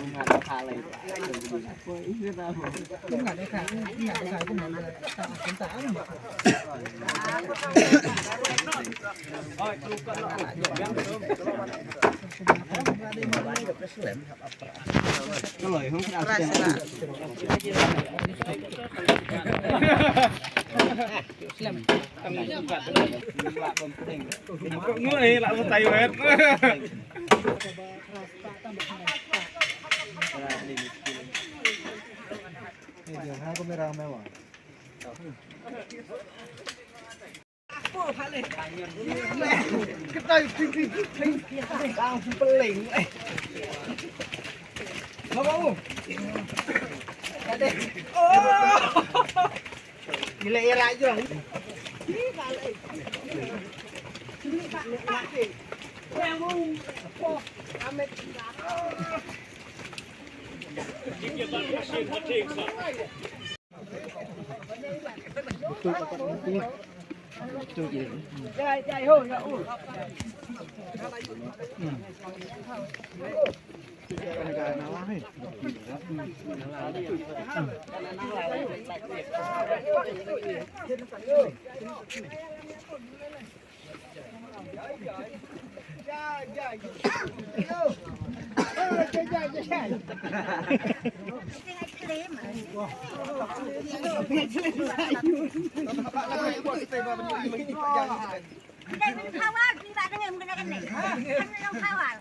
nggak ada kali. Nggak ada kayak itu mau tak cintaan. Kalau yang kerasa. Ngulai lah mau tayo wet. Aku merah mewah. Kita langsung peling. Mau. Ada. Oh. Gila era aja. Kawal, tidak dengan menggunakan ini. Kan kawal.